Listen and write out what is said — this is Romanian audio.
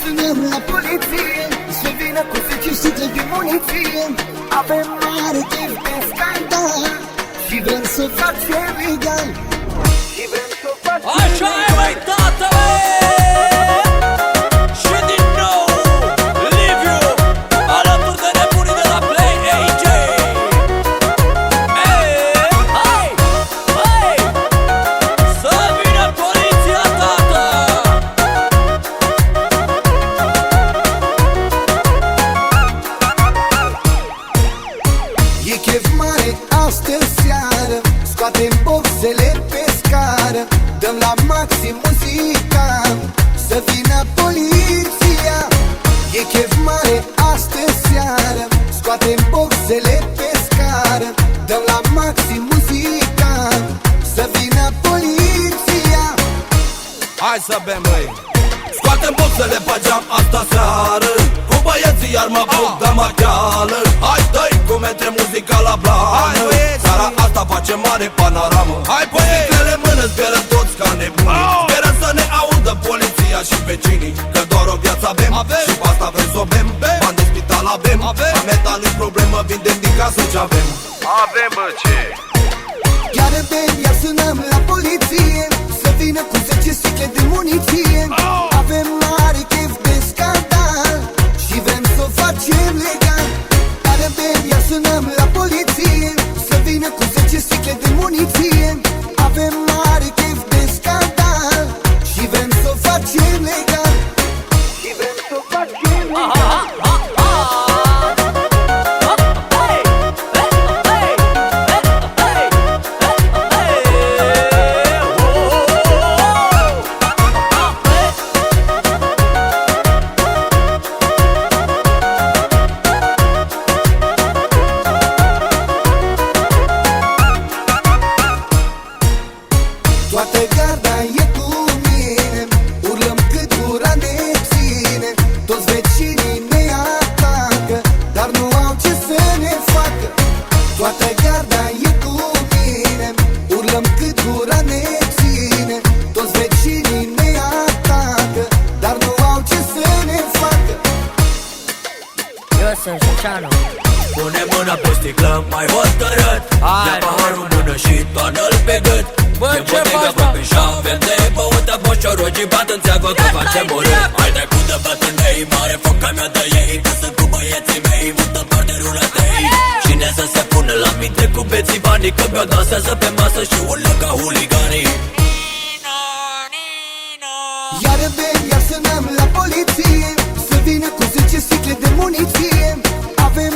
Sunăm la poliție să vină cu 10 sticle de muniție. Avem mare chef de scandal și vrem să facem legal. Și vrem să facem legal. Așa e, măi, tată, și din nou Liviu alături de nebunii de la Play AJ. Hai, să vină poliția, tată. E chef mare astă seară, scoatem boxele pe scară, dăm la maxim muzica, să vină poliția. E chef mare astă seară, scoatem boxele pe scară, dăm la maxim muzica, să vină poliția. Hai să bem, băi. Scoatem boxele pe geam asta seară, cu băieții iar mă pup de macheală. Hai, dă-i cum intre muzica la blană. Seara asta facem mare panoramă. Hai, cu sticlele în mână, zbierăm toți ca nebuni. Sperăm să ne audă poliția și vecinii, că doar o viață avem și pe asta vrem să o bem. Bani de spital avem, ameta nu-i problemă, vindem din casă ce avem. Avem, bă, ce? Iar bem, iar sunăm la poliție să vină cu 10 sticle de muniție. Avem mare chef de scandal și vrem să o facem legal. Iar bem, iar sunăm la poliție să vină cu 10 sticle de muniție. Avem mare chef de scandal și vrem să o facem legal. Și vrem să o facem legal. Toată garda e cu mine, urlăm cât gura ne ține. Toți vecinii ne atacă, dar nu au ce să ne facă. Toată garda e cu mine, urlăm cât gura ne ține. Toți vecinii ne atacă, dar nu au ce să ne facă. Eu sunt Șuceanu. Pune mâna pe sticlă mai hotărât, ia paharul în mână și toarnă-l pe gât. Bă, E ce botegă faci, aproape și avem de băut, boșorogii bat în țeavă că facem urât. Hai trecut de bătrânei, mare foc ca mea de ei, că sunt cu băieții mei, multă parte ruletei. Cine să se pună la minte cu beții banii, că mi-o dansează pe masă și urlă ca huliganii. Iar bem, iar sunăm la poliție să vină cu 10 sticle de muniție. Avem